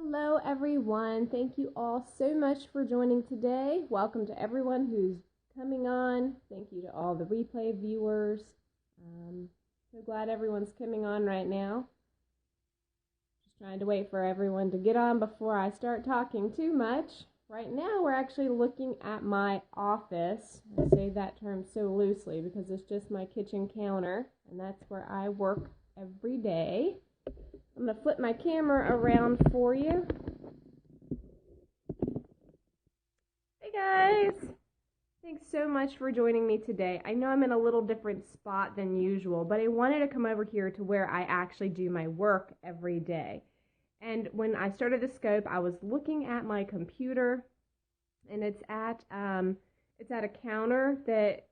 Hello, everyone. Thank you all so much for joining today. Welcome to everyone who's coming on. Thank you to all the replay viewers. So glad everyone's coming on right now. Just trying to wait for everyone to get on before I start talking too much. Right now, we're actually looking at my office. I say that term so loosely because it's just my kitchen counter, and that's where I work every day. I'm going to flip my camera around for you. Hey guys! Thanks so much for joining me today. I know I'm in a little different spot than usual, but I wanted to come over here to where I actually do my work every day. And when I started the scope, I was looking at my computer, and it's at a counter that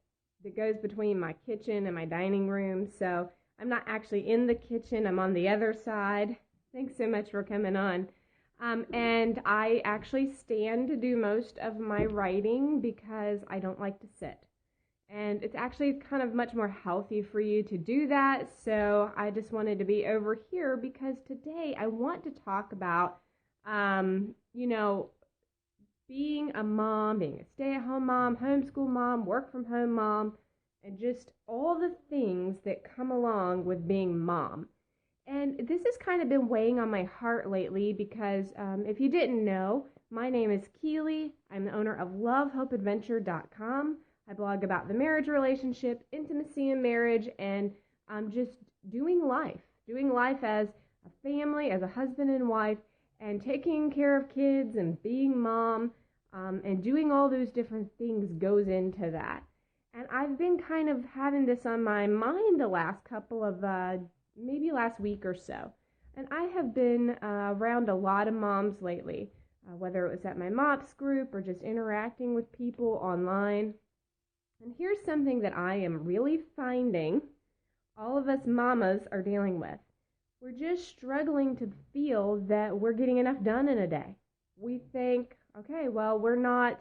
goes between my kitchen and my dining room. So I'm not actually in the kitchen. I'm on the other side. Thanks so much for coming on. And I actually stand to do most of my writing because I don't like to sit. And it's actually kind of much more healthy for you to do that. So I just wanted to be over here because today I want to talk about, being a mom, being a stay-at-home mom, homeschool mom, work-from-home mom, and just all the things that come along with being mom. And this has kind of been weighing on my heart lately because if you didn't know, my name is Keely. I'm the owner of lovehopeadventure.com. I blog about the marriage relationship, intimacy in marriage, and just doing life as a family, as a husband and wife, and taking care of kids and being mom, and doing all those different things goes into that. And I've been kind of having this on my mind the last couple of, maybe last week or so. And I have been around a lot of moms lately, whether it was at my MOPS group or just interacting with people online. And here's something that I am really finding all of us mamas are dealing with. We're just struggling to feel that we're getting enough done in a day. We think, okay, well, we're not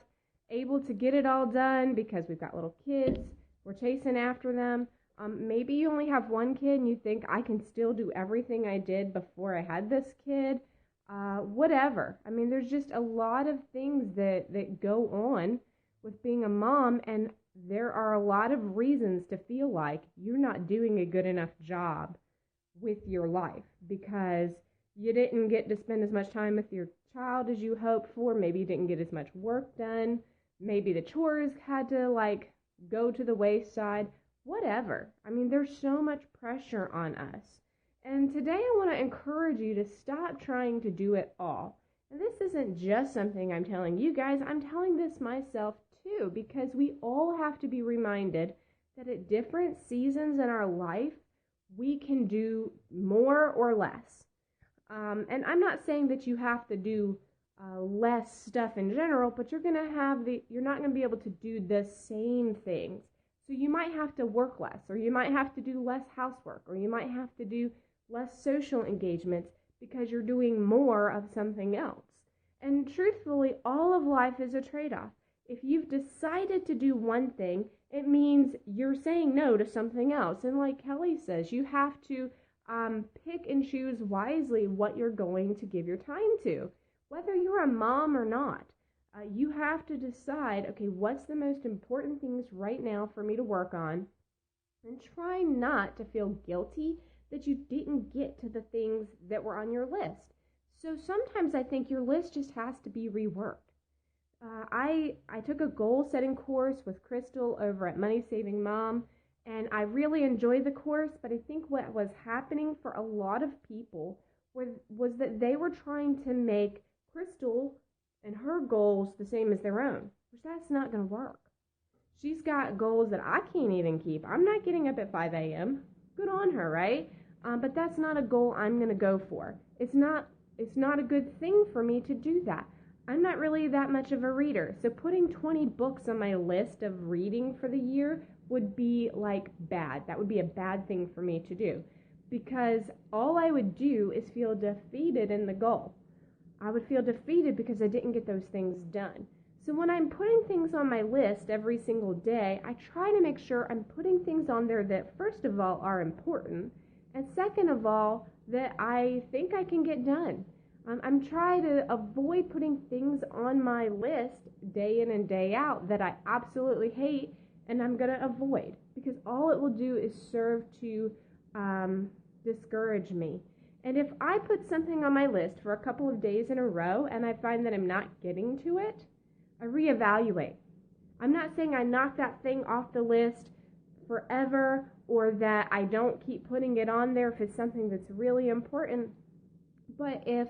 able to get it all done because we've got little kids. We're chasing after them. Maybe you only have one kid and you think I can still do everything I did before I had this kid. Whatever. I mean, there's just a lot of things that go on with being a mom, and there are a lot of reasons to feel like you're not doing a good enough job with your life because you didn't get to spend as much time with your child as you hoped for. Maybe you didn't get as much work done. Maybe the chores had to go to the wayside. Whatever. I mean, there's so much pressure on us. And today I want to encourage you to stop trying to do it all. And this isn't just something I'm telling you guys. I'm telling this myself too, because we all have to be reminded that at different seasons in our life, we can do more or less. And I'm not saying that you have to do less stuff in general, but you're not going to be able to do the same things. So you might have to work less, or you might have to do less housework, or you might have to do less social engagements because you're doing more of something else. And truthfully, all of life is a trade-off. If you've decided to do one thing, it means you're saying no to something else. And like Kelly says, you have to pick and choose wisely what you're going to give your time to, whether you're a mom or not. You have to decide, okay, what's the most important things right now for me to work on, and try not to feel guilty that you didn't get to the things that were on your list. So sometimes I think your list just has to be reworked. I took a goal-setting course with Crystal over at Money Saving Mom, and I really enjoyed the course, but I think what was happening for a lot of people was that they were trying to make Crystal and her goals the same as their own, which that's not going to work. She's got goals that I can't even keep. I'm not getting up at 5 a.m. Good on her, right? But that's not a goal I'm going to go for. It's not a good thing for me to do that. I'm not really that much of a reader, so putting 20 books on my list of reading for the year would be bad. That would be a bad thing for me to do, because all I would do is feel defeated in the goal. I would feel defeated because I didn't get those things done. So when I'm putting things on my list every single day, I try to make sure I'm putting things on there that, first of all, are important, and second of all, that I think I can get done. I'm trying to avoid putting things on my list day in and day out that I absolutely hate and I'm going to avoid, because all it will do is serve to discourage me. And if I put something on my list for a couple of days in a row and I find that I'm not getting to it, I reevaluate. I'm not saying I knock that thing off the list forever, or that I don't keep putting it on there if it's something that's really important. But if,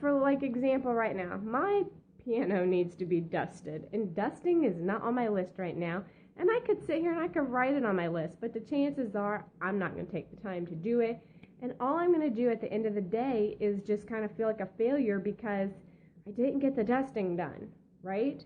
for like example right now, my piano needs to be dusted, and dusting is not on my list right now, and I could sit here and I could write it on my list, but the chances are I'm not going to take the time to do it, and all I'm going to do at the end of the day is just kind of feel like a failure because I didn't get the dusting done, right?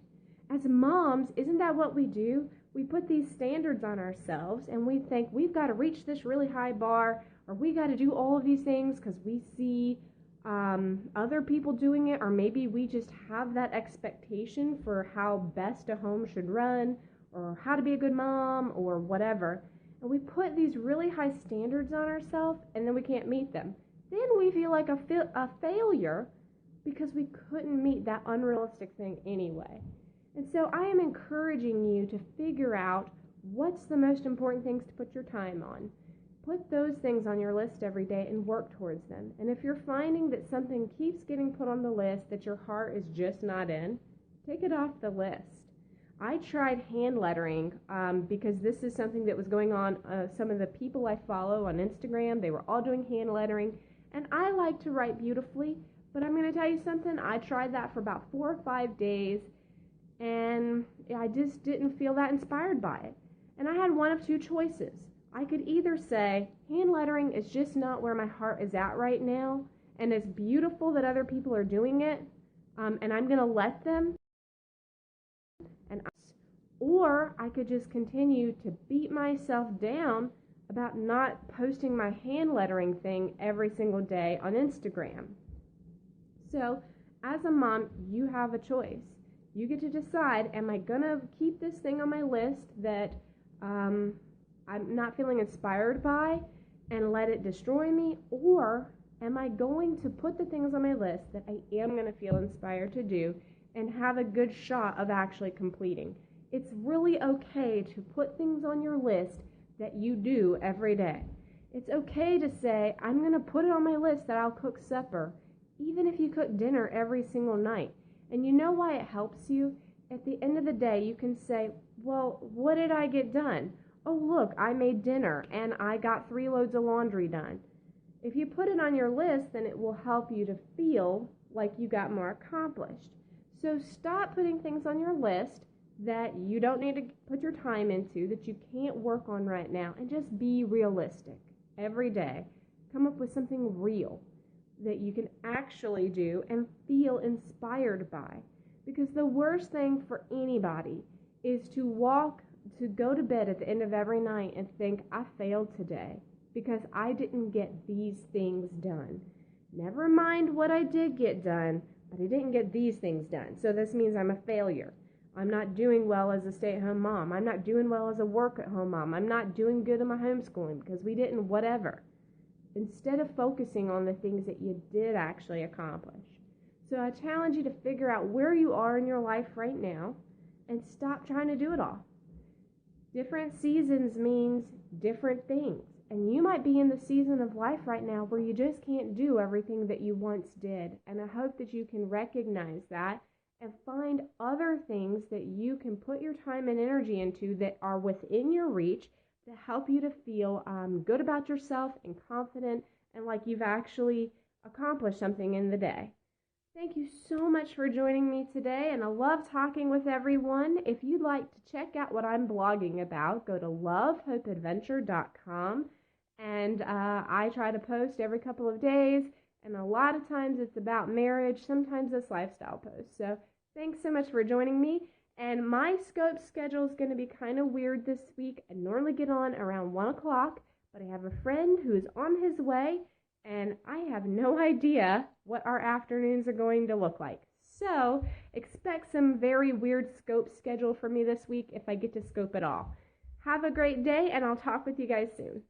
As moms, isn't that what we do? We put these standards on ourselves and we think we've got to reach this really high bar, or we got to do all of these things because we see other people doing it, or maybe we just have that expectation for how best a home should run, or how to be a good mom, or whatever. And we put these really high standards on ourselves and then we can't meet them. Then we feel like a failure because we couldn't meet that unrealistic thing anyway. And so I am encouraging you to figure out what's the most important things to put your time on. Put those things on your list every day and work towards them. And if you're finding that something keeps getting put on the list that your heart is just not in, take it off the list. I tried hand lettering because this is something that was going on. Some of the people I follow on Instagram, they were all doing hand lettering. And I like to write beautifully, but I'm going to tell you something. I tried that for about 4 or 5 days, and I just didn't feel that inspired by it. And I had one of two choices. I could either say, hand lettering is just not where my heart is at right now, and it's beautiful that other people are doing it, and I'm going to let them. Or I could just continue to beat myself down about not posting my hand lettering thing every single day on Instagram. So, as a mom, you have a choice. You get to decide, am I going to keep this thing on my list that I'm not feeling inspired by and let it destroy me? Or am I going to put the things on my list that I am going to feel inspired to do and have a good shot of actually completing? It's really okay to put things on your list that you do every day. It's okay to say, I'm going to put it on my list that I'll cook supper, even if you cook dinner every single night. And you know why it helps you? At the end of the day, you can say, well, what did I get done? Oh, look, I made dinner and I got 3 loads of laundry done. If you put it on your list, then it will help you to feel like you got more accomplished. So stop putting things on your list that you don't need to put your time into, that you can't work on right now, and just be realistic every day. Come up with something real that you can actually do and feel inspired by. Because the worst thing for anybody is to go to bed at the end of every night and think, I failed today because I didn't get these things done. Never mind what I did get done, but I didn't get these things done. So this means I'm a failure. I'm not doing well as a stay-at-home mom. I'm not doing well as a work-at-home mom. I'm not doing good in my homeschooling because we didn't whatever. Instead of focusing on the things that you did actually accomplish. So I challenge you to figure out where you are in your life right now and stop trying to do it all. Different seasons means different things. And you might be in the season of life right now where you just can't do everything that you once did. And I hope that you can recognize that and find other things that you can put your time and energy into that are within your reach to help you to feel good about yourself and confident and like you've actually accomplished something in the day. Thank you so much for joining me today, and I love talking with everyone. If you'd like to check out what I'm blogging about, go to lovehopeadventure.com, and I try to post every couple of days, and a lot of times it's about marriage, sometimes it's lifestyle posts. So thanks so much for joining me. And my scope schedule is going to be kind of weird this week. I normally get on around 1 o'clock, but I have a friend who is on his way, and I have no idea what our afternoons are going to look like. So expect some very weird scope schedule for me this week if I get to scope at all. Have a great day, and I'll talk with you guys soon.